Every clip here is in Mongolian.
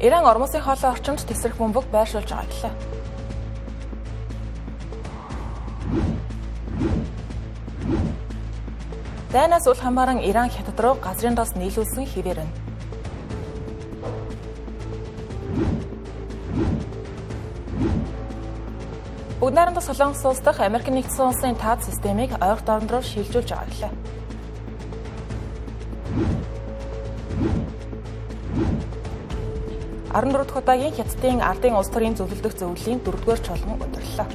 Иран Ормосын хоолой орчимд тесрэх бөмбөг байршуулж байгаа гэлээ. Дайнаас үл хамааран Иран хятад руу газрын дос нийлүүлсэн хэвээр байна. Бүгд найрамдах Солонгос улс дахь Америк нэгдсэн улсын таад системийг ойролт орнд руу шилжүүлж байгаа гэлээ. Арван дөрөв дахь удаагийн Хятадын ардын улс төрийн зөвлөлдөх зөвлөлийн 4-р чуулган удирлаа.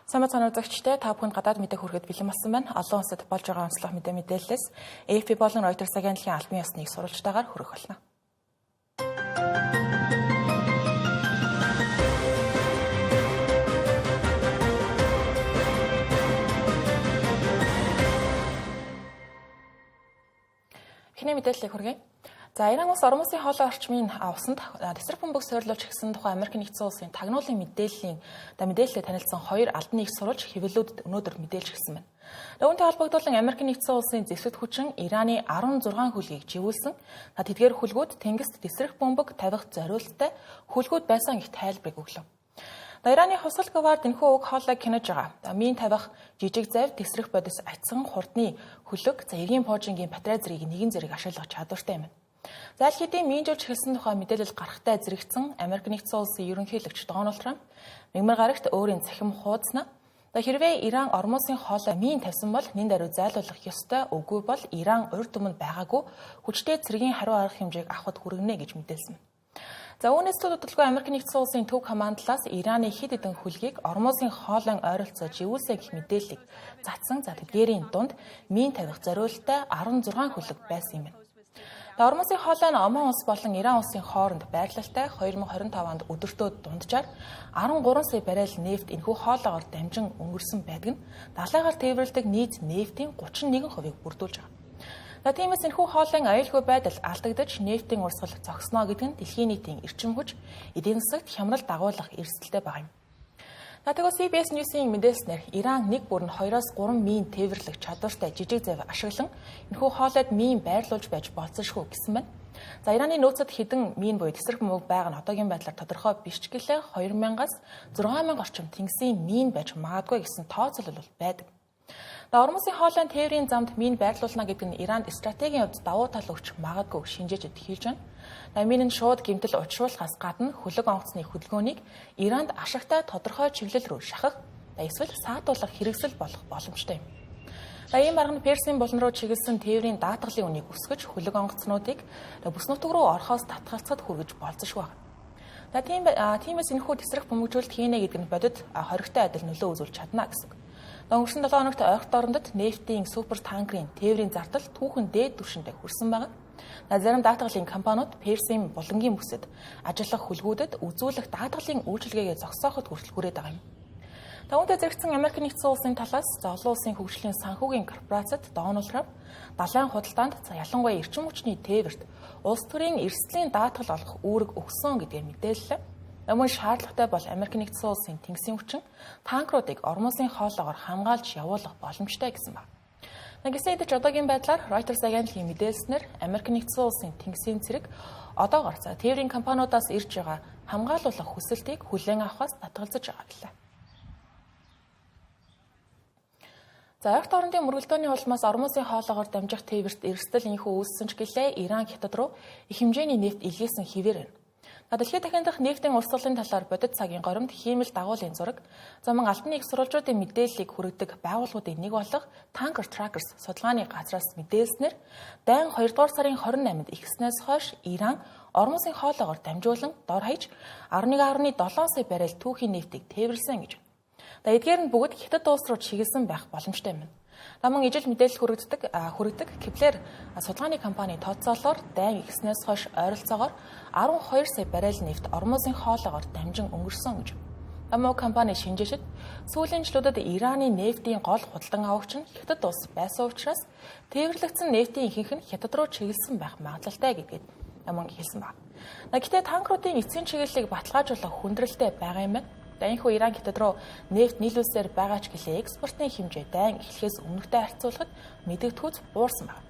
Самбат үзэгчдээ та бүхэнд гадаад мэдээ хүрэхэд бэлэн болсон байна. Олон улсад болж байгаа онцлог мэдээллээс AFP болон Reuters агентлагийн албан ёсны сурвалжтайгаар хүрэх болно. Эхний мэдээллийг хүргэе. За Иран улс Ормосын хоолой орчмын усанд тесрэх бөмбөг сойрлуулж гисэн тухай Америк нэгдсэн улсын тагнуулын мэдээллээ танилцсан хоёр албаны их сурвалж хэвлэлүүдэд өнөөдөр мэдээлж гисэн байна. Үүнтэй холбогдуулан Америк нэгдсэн улсын зэвсэгт хүчин Ираны 16 хүлгийг живүүлсэн. Тэдгээр хүлгүүд тэнгист тесрэх бөмбөг тавих зориулттай хүлгүүд байсан гэх тайлбарыг өглөө. Ираны хусал гаваард энэхүү уг хоолойг хянаж байгаа. Мин тавих жижиг завь тесрэх бодис ачсан хурдны хүлэг эргийн пожингийн батарей зэргийг нэгэн зэрэг ашиглах чадвартай юм. Зайл хэдийн минжүүлж хэлсэн тухай мэдээлэл гарахтай зэрэгцэн Америк нэгдсэн улсын ерөнхийлөгч Дональд Трамп мягмар гарагт өөрийн цахим хуудаснаа хэрвээ Иран Ормосын хоолой мин тавьсан бол нэн даруй зайлуулах ёстой, үгүй бол Иран урд өмнө байгаагүй хүчтэй цэргийн хариу арга хэмжээг авахд хүргэнэ гэж мэдээлсэн. За үүнээс төлөвлөгөө Америк нэгдсэн улсын төв командлаас Ираны хэд хэдэн хүлгийг Ормосын хоолойн ойролцоо живүүлсэн гэх мэдээллийг цацсан. Тэдгээрийн дунд мин тавих зориулттай 16 хүлэг байсан юм байна. Ормосын хоолой нь Оман улс болон Иран улсын хооронд байрлалтай 2025 онд өдөртөө дунджаар 13 сая баррел нефт энэхүү хоолойгоор дамжин өнгөрсөн байдаг нь далайгаар тээвэрлэдэг нийт нефтийн 31%-ийг бүрдүүлж байгаа. Тиймээс энэхүү хоолойн аюулгүй байдал алдагдаж нефтийн урсгал зогсноо гэдэг нь дэлхийн нийтийн эрчим хүч эдийн засагт хямрал дагуулах эрсдэлтэй байгаа юм. Тэгвэл CBS News-ийн мэдээлснээр Иран нэг бүр нь 2-3 мин тээвэрлэх чадвартай жижиг завь ашиглан энэхүү хоолойд мин байрлуулж байж болцсошгүй гэсэн байна. Ираны нөөцөд хэдэн мин буюу тесрэх бөмбөг байгаа нь одоогийн байдлаар тодорхой биш ч гэлээ 2000-аас 6000 орчим тэнгисийн мин байж магадгүй гэсэн тооцоолол байдаг. Ормосын хоолойн тээврийн замд мин байрлуулна гэдэг нь Иранд стратегийн хувьд давуу тал өгч магадгүй шинжээж хэлж байна. Мин нь шууд гэмтэл учруулахаас гадна хөлөг онгоцны хөдөлгөөнийг Иранд ашигтай тодорхой чиглэл рүү шахах, эсвэл саатуулах хэрэгсэл болох боломжтой юм. Ийм арга нь Персийн булан руу чиглэсэн тээврийн даатгалын үнийг өсгөж хөлөг онгоцнуудыг бүс нутаг руу орохоос татгалцахад хүргэж болцсошгүй байна. Тиймээс энэхүү тесрэх бөмбөгжүүлэлт хийнэ гэдэг нь бодит хоригтой адил нөлөө үзүүлж чадна гэсэн. Өнгөрсөн 7 хоногт ойролт орондод нефтийн супер танкерын тээврийн зардал түүхэн дээд түвшиндээ хүрсэн байна. Зарим даатгалын компаниуд Персийн булангийн бүсэд ажиллах хүлгүүдэд үзүүлэх даатгалын үйлчилгээгээ зогсооход хүртэл хүрээд байгаа юм. Үүнтэй зэрэгцэн Америк нэгдсэн улсын талаас олон улсын хөгжлийн санхүүгийн корпорацид Дональд Трамп далайн худалдаанд ялангуяа эрчим хүчний тээвэрт улс төрийн эрсдлийн даатгал олох үүрэг өгсөн гэдгээр мэдээллээ. Мөн шаардлагатай бол Америк нэгдсэн улсын тэнгисийн хүчин танкеруудыг Ормосын хоолойгоор хамгаалж явуулах боломжтой гэсэн байна. Гэсэн хэдий ч одоогийн байдлаар Reuters агентлагийн мэдээлснээр Америк нэгдсэн улсын тэнгисийн цэрэг одоогоор тээврийн компаниудаас ирж байгаа хамгаалуулах хүсэлтийг хүлээн авахаас татгалзаж байгаа гэлээ. Ойролт орондын мөргөлдөөний улмаас Ормосын хоолойгоор дамжих тээвэрт эрсдэл инхүү үүссэн ч гэлээ Иран хятад руу их хэмжээний нефт илгээсэн хэвээр байна. Дэлхийн дахин дахь нефтийн урсгалын талаар бодит цагийн горимд хиймэл дагуулын зураг, заман албаны их сурвалжуудын мэдээллийг хүргэдэг байгууллагуудын нэг болох Tanker Trackers судалгааны газраас мэдээлснээр дайн 2 дугаар сарын 28-нд ихснээс хойш Иран Ормосын хоолойгоор дамжуулан дор хаяж 11.7 сая баррел түүхийн нефтийг тээвэрлсэн гэж. Эдгээр нь бүгд Хятад улс руу чиглэсэн байх боломжтой юм. Наман ижил мэдээлэл хүргэдэг Kepler судалгааны компани тооцоолоор дайн ихснээс хойш ойролцоогоор 12 сая баррел нефт Ормосын хоолойгоор дамжин өнгөрсөн гэж. Наман компани шинжээшид сүүлийн жилүүдэд Ираны нефтийн гол худалдан авагч нь Хятад улс байсан учраас тээвэрлэгдсэн нефтийн ихэнх нь Хятад руу чиглэсэн байх магадлалтай гэдгээд наман хэлсэн байна. Гэхдээ танкеруудын эцсийн чиглэлийг баталгаажуулах хүндрэлтэй байгаа юм байна. Энэхүү Иран хятад руу нефт нийлүүлсээр байгаа ч гэлээ экспортын хэмжээ дайн эхлэхээс өмнөхтэй харьцуулахад мэдэгдэхүйц буурсан байна.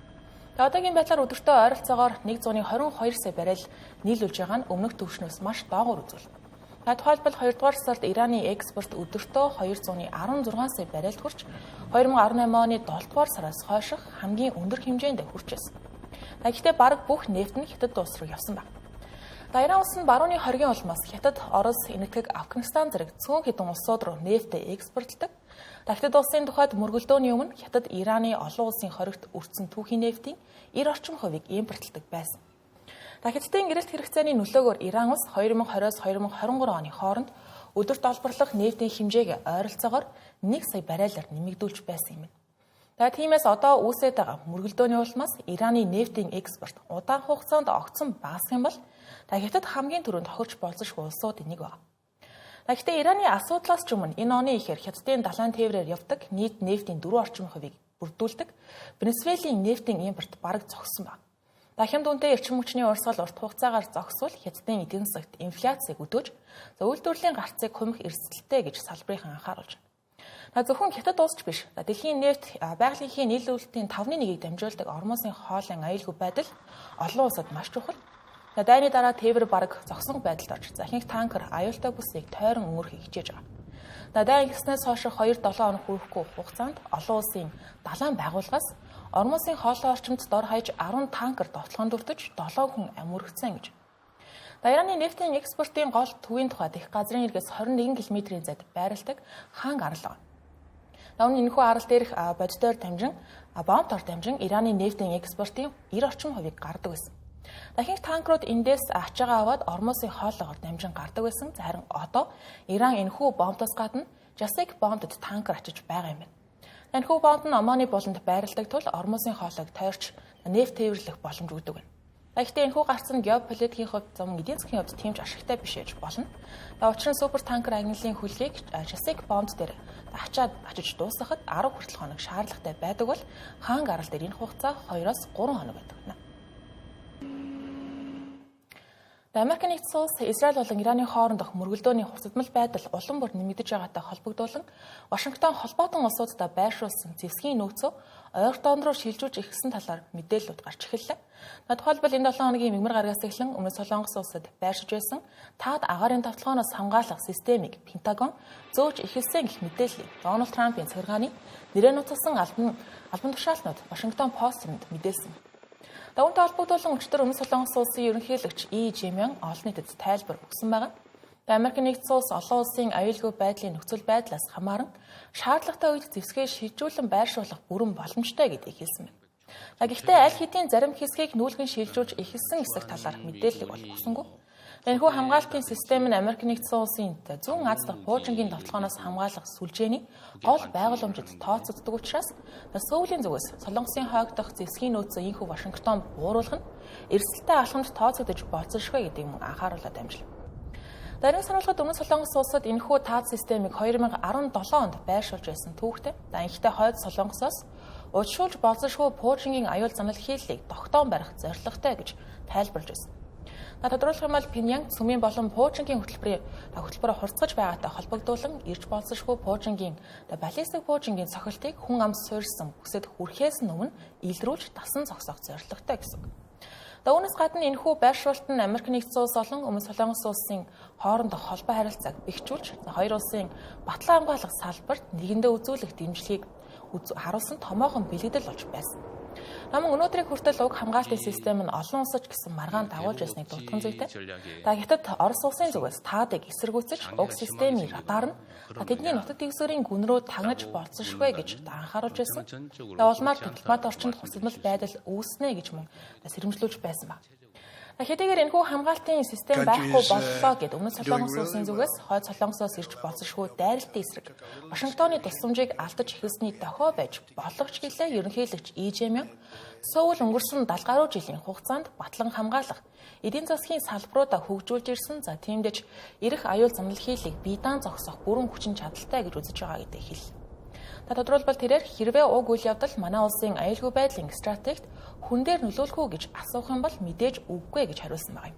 Одоогийн байдлаар өдөртөө ойролцоогоор 122 сая баррел нийлүүлж байгаа нь өмнөх түвшнээс маш доогуур үзүүлнэ. Тухайлбал 2 дугаар сард Ираны экспорт өдөртөө 216 сая баррелд хүрч 2018 оны 7 дугаар сараас хойших хамгийн өндөр хэмжээнд хүрчээсэн. Гэхдээ бараг бүх нефт нь хятад улс руу явсан байна. Иран улс нь барууны хоргийн улмаас хятад, Орос, Энэтхэг, Афганистан зэрэг цөөн хэдэн улсууд руу нефтээ экспортлдог. Хятад улсын тухайд мөргөлдөөний өмнө хятад Ираны олон улсын хоригт өртсөн түүхийн нефтийн 90 орчим хувийг импортлдог байсан. Хятадын гэрэлт хэрэгцээний нөлөөгөөр Иран улс 2020-с 2023 оны хооронд өдөрт олборлох нефтийн хэмжээг ойролцоогоор 1 сая баррелаар нэмэгдүүлж байсан юм. Тиймээс одоо үүсэж байгаа мөргөлдөөний улмаас Ираны нефтийн экспорт удаан хугацаанд огцон багасх юм бол хятад хамгийн түрүүнд тохирч болзошгүй улсуудын нэг байна. Гэхдээ Ираны асуудлаас ч өмнө энэ оны ихэр хятадын далайн тээврээр явдаг нийт нефтийн 4 орчим хувийг бүрдүүлдэг Венесуелийн нефтийн импорт бараг зогссон байна. Хямд үнэтэй эрчим хүчний урсгал урт хугацаагаар зогсвол хятадын эдийн засагт инфляцийг өдөөж үйлдвэрлэлийн гарцыг хумих эрсдэлтэй гэж салбарын анхааруулж байна. Зөвхөн хятад улс ч биш. Дэлхийн нефт байгалийн нийлүүлэлтийн 5/1-ийг дамжуулдаг Ормосын хоолын аюулгүй байдал олон улсад маш чухал. Дайны дараа тээвэр бараг зогсон байдалд орж захинх танкер аюултай бүсийг тойрон өнгөрөхийг хичээж байгаа. Дайн гиснээс хойш 2-7 хоног хүрэхгүй хугацаанд олон улсын далайн байгууллагаас Ормосын хоолой орчимд дор хаяж 10 танкер довтлохонд өртөж 7 хүн амьөрөгцсөн гэж. Ираны нефтийн экспортын гол төвийн тухайд их газрын иргээс 21 км-ийн зайд байрладаг хаан арал байна. Давны энэхүү арал дээрх бодитоор дамжин, бомбоор дамжин Ираны нефтийн экспортын 90 орчим хувийг гардаг байсан. Дахин танкерууд эндээс ачаагаа аваад Ормосын хоолойгоор дамжин гардаг байсан. Харин одоо Иран энэхүү бомбоос гадна Жасик бомбод танкер ачиж байгаа юм байна. Энэхүү бомбод нь Оманы буланд байрладаг тул Ормосын хоолойг тойрч нефт тээвэрлэх боломж өгдөг байна. Гэхдээ энэхүү гарц нь геополитикийн хувьд зам эдийн засгийн хувьд тийм ч ашигтай биш ээж болно. Учир нь супер танкер агнилын хүлгийг Жасик бомб дээр очиж дуусгахад 10 хүртэл хоног шаардлагатай байдаг бол хаан арал дээр энэ хугацаа 2-3 хоног байдаг байна. Америкийн нэгдсэн улс Израиль болон Ираны хоорондох мөргөлдөөний хурцдмал байдал улам бүр нэмэгдэж байгаатай холбогдуулан Вашингтон холбоотон улсуудад байршуулсан зэвсгийн нөөцөө ойртоон руу шилжүүлж ихсэн талаар мэдээллүүд гарч эхэллээ. Тухайлбал энэ 7 хоногийн мигмар гарагаас эхлэн өмнө Солонгос улсад байршиж байсан таад агаарын тавталганоос хамгаалах системийг Пентагон зөөж эхэлсэн гэх мэдээллийг Дональд Трампын цахилгааны нэрээр нутагсан албан тушаалтнууд Вашингтон Постт мэдээлсэн. Үүнтэй холбогдуулан өчтөр өмнө Солонгос улсын ерөнхийлөгч И Жемян олон нийтэд тайлбар өгсөн байгаа. Америкийн нэгдсэн улс олон улсын аюулгүй байдлын нөхцөл байдлаас хамааран шаардлагатай үед зэвсгээ шилжүүлэн байршуулах бүрэн боломжтой гэдгийг хэлсэн байна. Гэхдээ аль хэдийн зарим хэсгийг нүүлгэн шилжүүлж эхэлсэн эсэх талаар мэдээлэл бол өгсөнгүй. Энэхүү хамгаалтын систем нь Америкийн нэгдсэн улсын зүүн Аз дахь Пуужингийн давталганоос хамгаалах сүлжээний гол байгууламжид тооцогддог учраас Сөүлийн зүгээс Солонгосын хойгдох зэвсгийн нөөцөө инхүү Вашингтон бууруулах нь эрсдэлтэй алхамд тооцогдож болцсошгүй гэдгийг мөн анхааруулад амжилт. Дарин сануулгад өмнө Солонгос улсад энэхүү таад системийг 2017 онд байршуулж байсан түүхтэй. Ихтэй хойд Солонгосоос уучшуулж болцсошгүй Пуужингийн аюул занал хийллийг тогтоон барих зорилготой гэж тайлбарлаж байсан. Тодорхойлох юм бол Пиньян цөмийн болон Пуужингийн хөтөлбөрөөр хурцгаж байгаатай холбогдуулан ирж болцсошгүй Пуужингийн баллистик Пуужингийн цохилтыг хүн амс суурьсан бүсэд хүрэхээс өмнө илрүүлж тасан зогсоох зорилготой гэсэн. Үүнээс гадна энэхүү байршуулалт нь Америкийн нэгдсэн улс болон өмнө Солонгос улсын хоорондох холбоо харилцааг бэхжүүлж хоёр улсын батлан хамгаалах салбарт нэгэндээ үзүүлэх дэмжлэгийг харуулсан томоохон бэлэгдэл болж байсан. Намын өнөөдрийн хүртэл уг хамгаалтын систем нь олон улсч гэсэн маргаан дагуулж байсныг дутган зүйтэй. Хятад Орос улсын зүгээс таадыг эсэргүүцэж уг системийн радар нь тэдний нутаг дэвсгэрийн гүн рүү тагнаж болцсошгүй гэж анхааруулж байсан. Улмаар дипломат орчинд хурцдмал байдал үүснэ гэж мөн сэрэмжлүүлж байсан ба. Хэдийгээр энэхүү хамгаалтын систем байхгүй боллоо гэд өмнө Солонгос улсын зүгээс хойд Солонгосоос ирж болцсошгүй дайралтын эсрэг Вашингтоны тусламжийг алдаж эхэлсний дохио байж болох ч гэлээ ерөнхийлөгч И Жемян Сөүл өнгөрсөн 70 гаруй жилийн хугацаанд батлан хамгаалах эдийн засгийн салбаруудаа хөгжүүлж ирсэн. Тиймдээч ирэх аюул занал хийлийг бие даан зогсоох бүрэн хүчин чадалтай гэж үзэж байгаа гэдэг хэллээ. Тодорхойлбол тэрээр хэрвээ уг үйл явдал манай улсын аюулгүй байдлын стратегт хүн дээр нөлөөлөх үү гэж асуух юм бол мэдээж үгүй гэж хариулсан байна.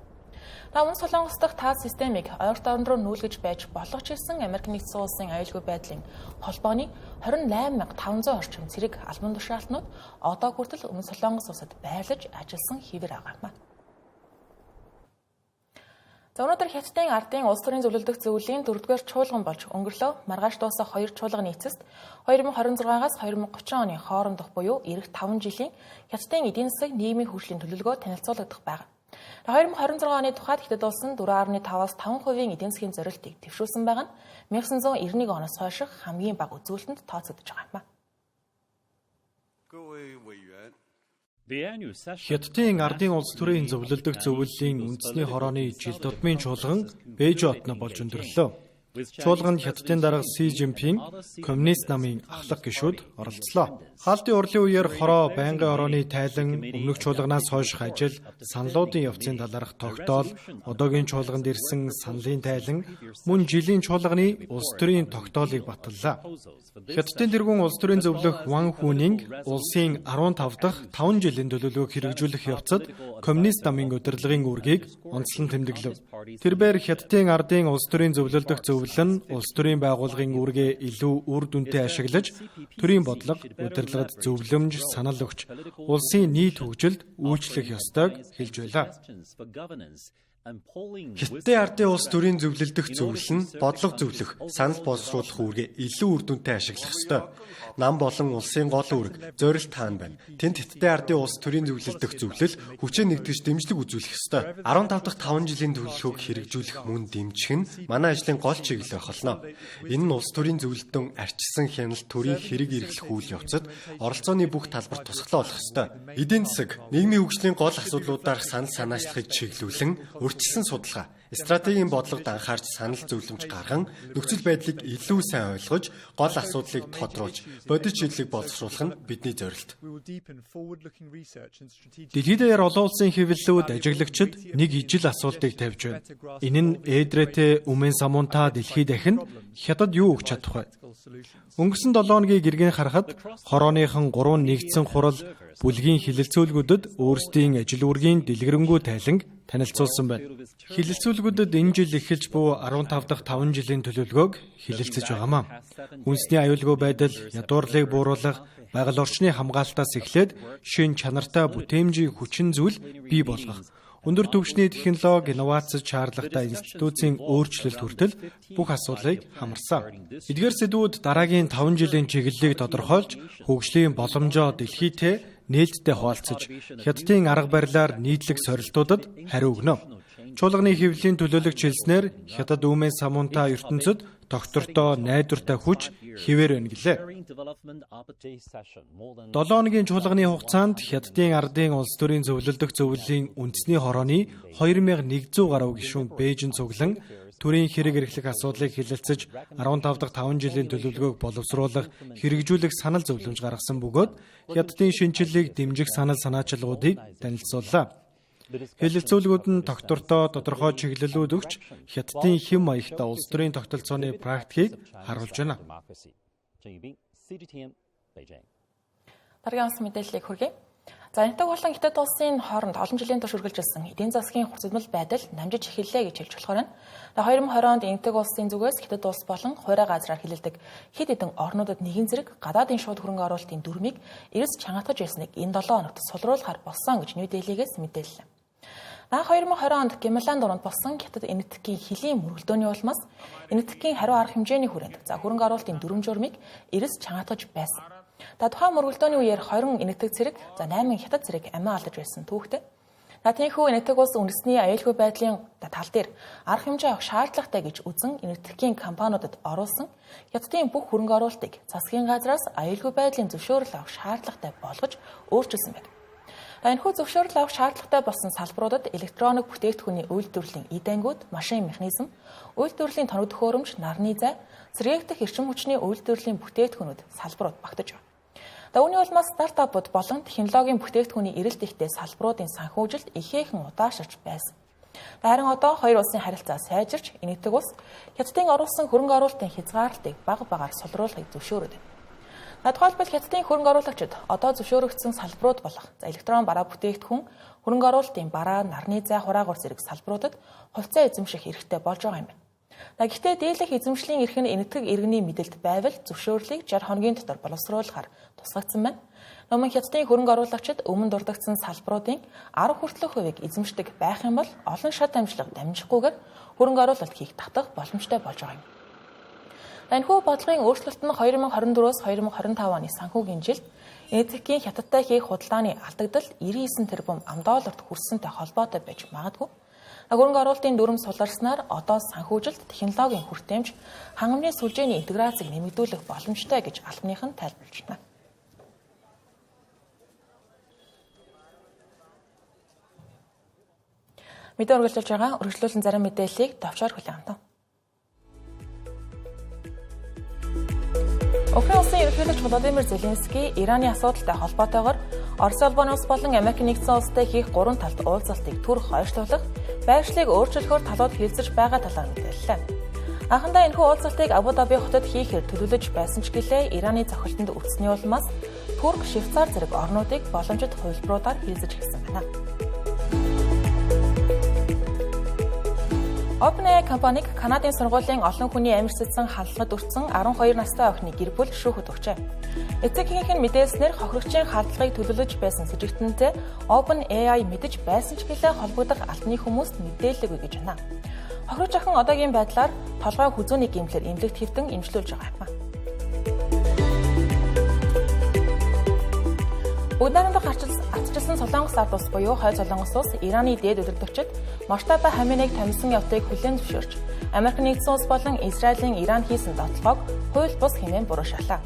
Өмнө Солонгос дахь тал системийг ойрт орн руу нүүлгэж байж болох ч гэсэн Америк нэгдсэн улсын аюулгүй байдлын холбооны 28,500 орчим цэрэг албан тушаалтнууд одоо хүртэл Өмнө Солонгос улсад байрлаж ажилласан хэвээр байгаа юм. Өнөөдөр Хятадын ардын улс төрийн зөвлөлдөх зөвлөлийн 4-р чуулган болж өнгөрлөө. Маргааш дуусах 2 чуулганы эцэст 2026-аас 2030 оны хоорондох буюу эх 5 жилийн Хятадын эдийн засаг нийгмийн хөгжлийн төлөвлөгөө танилцуулагдах байна. 2026 оны тухайд Хятад улс нь 4.5-аас 5% эдийн засгийн зорилтыг дэвшүүлсэн байгаа нь 1991 оноос хойш хамгийн бага үзүүлэлтэнд тооцогдож байгаа юм. Хятадын ардын улс төрийн зөвлөлдөх зөвлөлийн үндэсний хорооны жил тутмын чуулган Бээжиотно болж өндөрлөө. Чуулганд Хятадын дарга Си Жинпин коммунист намын ахлах гишүүд оролцлоо. Хаалтын урлын үеэр хороо байнгын орооны тайлан өмнөх чуулганаас хойших ажил, саналуудын явцын талаарх тогтоол, одоогийн чуулганд ирсэн саналын тайлан, мөн жилийн чуулганы улс төрийн тогтоолыг баталлаа. Хятадын тэргүүн улс төрийн зөвлөх Ван Хүнинг улсын 15 дахь 5 жилийн төлөвлөгөөг хэрэгжүүлэх явцад коммунист намын удирдлагын үүргийг онцлон тэмдэглэв. Тэрээр Хятадын ардын улс төрийн зөвлөлдөх зөвлөл нь улс төрийн байгууллагын үүргээ илүү үр дүнтэй ашиглаж, төрийн бодлого, удирдлагад зөвлөмж, санал өгч, улсын нийт хөгжилд үйлчлэх ёстойг хэлж байлаа. Хятадын ардын улс төрийн зөвлөлдөх зөвлөл нь бодлого зөвлөх, санал боловсруулах үүргээ илүү үр дүнтэй ашиглах ёстой. Нам болон улсын гол үүрэг зорилт хаана байна. Тэнд Хятадын ардын улс төрийн зөвлөлдөх зөвлөл хүчээ нэгтгэж дэмжлэг үзүүлэх ёстой. 15 дахь 5 жилийн төлөвлөгөөг хэрэгжүүлэх мөн дэмжих нь манай ажлын гол чиглэл болно. Энэ нь улс төрийн зөвлөлтөн арчсан хяналт төрийн хэрэг эрхлэх үйл явцад оролцооны бүх талбарт тусгалаа болох ёстой. Эдийн засаг, нийгмийн хөгжлийн гол асуудлуудаарх санал санаачлахыг чиглүүлэн урьдчилсан судалгаа, стратегийн бодлогод анхаарч санал зөвлөмж гарган нөхцөл байдлыг илүү сайн ойлгож, гол асуудлыг тодруулж, бодит шийдлийг боловсруулах нь бидний зорилт. Дэлхийд даяар олон улсын хэвлэлүүд ажиглагчид нэг ижил асуултыг тавьж байна. Энэ нь Эдрэтэй Үмэн Самунта дэлхийд дахин Хятад юу өгч чадах вэ? Өнгөрсөн 7 өдрийн гэргийн харахад хорооныхон 3 нэгдсэн хурал бүлгийн хилэлцүүлгүүдэд өөрсдийн ажил үүргийн дэлгэрэнгүй тайланг танилцуулсан байна. Хилэлцүүлгүүдэд энэ жил эхэлж буй 15 дахь 5 жилийн төлөвлөгөөг хилэлцэж байгаамаа. Үндэсний аюулгүй байдал, ядуурлыг бууруулах, байгаль орчны хамгаалтаас эхлээд шин чанартай бүтээмжийн хүчин зүйл бий болгох, өндөр түвшний технологи, инновац шаардлагатай институтийн өөрчлөлт хүртэл бүх асуудлыг хамарсан. Эдгээр сэдвүүд дараагийн 5 жилийн чиглэлийг тодорхойлж, хөгжлийн боломжоо дэлхийдээ нээлттэй хуваалцаж, Хятадын арга барилаар нийтлэг сорилтуудад хариу өгнө. Чуулганы хэвлэлийн төлөөлөгч хэлснээр Хятад Үмэн Самунта ертөнцид доктортой найдвартай хүч хэвээр байна гэлээ. 7 өдрийн чуулганы хугацаанд Хятадын ардын улс төрийн зөвлөлдөх зөвлөлийн үндэсний хорооны 2100 гаруй гишүүн Бээжин цуглан төрийн хэрэг эрхлэх асуудлыг хилэлцэж 15 дахь 5 жилийн төлөвлөгөөг боловсруулах, хэрэгжүүлэх санал зөвлөмж гаргасан бөгөөд Хятадын шинжилгээг дэмжих санал санаачлагуудыг танилцууллаа. Хилэлцүүлгүүд нь доктортой тодорхой чиглэлүүд өгч Хятадын хэм маягтай улс төрийн тогтолцооны практикийг харуулж байна. Дараагийн мэдээллийг хүргэе. Энэтхэг болон Хятад улсын хооронд олон жилийн турш үргэлжилсэн эдийн засгийн хуцадмал байдал намжиж эхэллээ гэж хэлж болохоор байна. 2020 онд Энэтхэг улсын зүгээс Хятад улс болон хуурай газраар хилэлдэг хэд хэдэн орнуудад нэгэн зэрэг гадаадын шууд хөрөнгө оруулалтын дүрмийг эрс чангатгаж байсныг энэ 7 хоногт сулруулахаар болсон гэж Нью-Делигээс мэдээллээ. 2020 онд Гималайн дуранд болсон Хятад энэтхэгийн хөлийн мөргөлдөөний улмаас энэтхэгийн хариу арга хэмжээний хүрээнд хөрөнгө оруулалтын дүрм журмыг эрс чангатгаж байсан. Тухайн мөргөлдөөний үеэр 20 энэтхэг зэрэг 8 Хятад зэрэг амиа алдаж байсан түүхтэй. Тиймээс энэтхэг улс үндэсний аюулгүй байдлын тал дээр арга хэмжээ авах шаардлагатай гэж үзэн энэтхэгийн компаниудад оруулсан Хятадын бүх хөрөнгө оруулалтыг засгийн газраас аюулгүй байдлын зөвшөөрөл авах шаардлагатай болгож өөрчилсөн байна. Энэхүү зөвшөөрөл авах шаардлагатай болсон салбаруудад электроник бүтээгдэхүүний үйлдвэрлэлийн эд-ангиуд, машин механизм, үйлдвэрлэлийн тоног төхөөрөмж, нарны зай, сэргээгдэх эрчим хүчний үйлдвэрлэлийн бүтээгдэхүүнүүд салбарууд багтаж байна. Үүний улмаас стартапууд болон технологийн бүтээгдэхүүний эрэлт ихтэй салбаруудын санхүүжилт ихээхэн удаашрч байсан. Харин одоо хоёр улсын харилцаа сайжирч, энэтхэг улс Хятадын оруулсан хөрөнгө оруулалтын хязгаарлалтыг бага багаар сулруулахыг зөвшөөрөд байна. Тухайлбал Хятадын хөрөнгө оруулагчид одоо зөвшөөрөгдсөн салбарууд болох электрон бараа бүтээгдэхүүн, хөрөнгө оруулалтын бараа, нарны зай хураагур зэрэг салбаруудад хувьцаа эзэмших эрхтэй болж байгаа юм байна. Гэхдээ дийлэх эзэмшлийн эрх нь энэтхэг иргэний мэдэлд байвал зөвшөөрлийг 60 хоногийн дотор боловсруулахаар тусгагдсан байна. Номон Хятадын хөрөнгө оруулагчид өмнө дурдгдсан салбаруудын 10 хүртэлх хувийг эзэмшдэг байх юм бол олон шат амжилга дамжихгүйгээр хөрөнгө оруулалт хийх татах боломжтой болж байгаа юм. Энэхүү бодлогын өөрчлөлт нь 2024-өөс 2025 оны санхүүгийн жилд энэтхэгийн Хятадтай хийх худалдааны алдагдалт 99 тэрбум $, хүрсэнтэй холбоотой байж магадгүй. Хөрөнгө оруулалтын дүрм суларснаар одоо санхүүжилт технологийн хүртээмж хангамжны сүлжээний интеграцийг нэмэгдүүлэх боломжтой гэж албаных нь тайлбарлаж байна. Мэдээ үргэлжлүүлж байгаа үргэлжлүүлэн зарим мэдээллийг товчоор хүлээн авах. Украин улсын ерөнхийлөгч Владимир Зеленский Ираны асуудалтай холбоотойгоор Орос улбаны улс болон Америк нэгдсэн улстай хийх 3 талт уулзалтыг түр хойшлуулах, байршлыг өөрчлөхөөр талууд хэлэлцэж байгаа талаар мэдээллээ. Анхандаа энэхүү уулзалтыг Абу Даби хотод хийхээр төлөвлөж байсан ч гэлээ Ираны цохилтонд үлдсэний улмаас Турк, Швейцар зэрэг орнуудыг боломжит хувилбаруудаар хэлэлцэж гисэн байна. OpenAI компаниг Канадын сургуулийн олон хүний амир цэцэн халдлагад өртсөн 12 настай охины гэр бүл шүүхэд өгчээ. Эцэгийнх нь мэдээлснээр хохирогчийн халдлагыг төлөвлөж байсан сэжигтэнтэй OpenAI мэдэж байсан ч гэлээ холбогдох албаны хүмүүст мэдээллэггүй гэж байна. Хохирогч охин одоогийн байдлаар толгой хүзүүний гэмтлэр эмнэлэгт хэвтэн эмчлүүлж байгаа юм. Бүгд найрамдах ардчилсан Солонгос ард улс буюу Хойд Солонгос улс Ираны дээд удирдагчид Можтаба Хаменеиг томилсон явдлыг хүлээн зөвшөөрч, Америк нэгдсэн улс болон Израилийн Иран хийсэн дотлогоог хууль бус хэмээн буруушаалаа.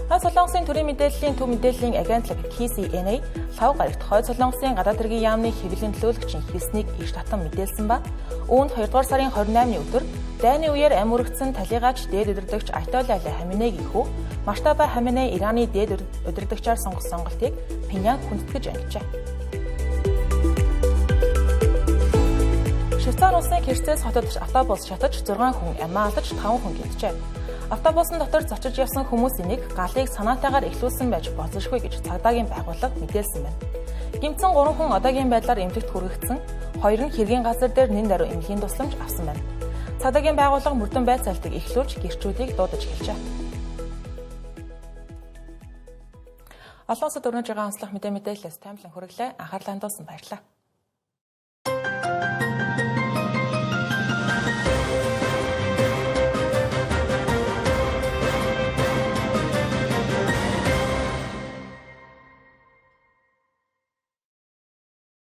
Хойд Солонгосын төрийн мэдээллийн төв мэдээллийн агентлаг KCNA лав гарагт Хойд Солонгосын гадаад хэргийн яамны хэвлэлийн төлөөлөгчийн хэлснийг иш татан мэдээлсэн ба үүнд 2 дугаар сарын 28-ны өдөр дайны үеэр ам өргөцсөн талигаач дээд удирдагч Айтолла Хаменегийн хүү Можтаба Хаменей Ираны дээд удирдагчаар сонгосон сонголтыг Пхеньян хүндэтгэж ангижээ. Швейцар улсын Керцээс хотод автобус шатаж 6 хүн амиа алдаж 5 хүн гинтжээ. Автобусын дотор зочиж явсан хүмүүсийн нэг галыг санаатайгаар эхлүүлсэн байж болзошгүй гэж цагдаагийн байгууллага мэдээлсэн байна. Гэмтсэн 3 хүн одоогийн байдлаар эмнэлэгт хүргэгдсэн, 2 нь хэргийн газар дээр нэн даруй эмнэлгийн тусламж авсан байна. Цагдаагийн байгууллага мөрдөн байцаалтыг эхлүүлж гэрчүүдийг дуудаж эхэлжээ. Олон улсад өрнөж байгаа онцлог мэдээлэлээс таймлан хүргэлээ. Анхаарлаа хандуулсан баярлалаа.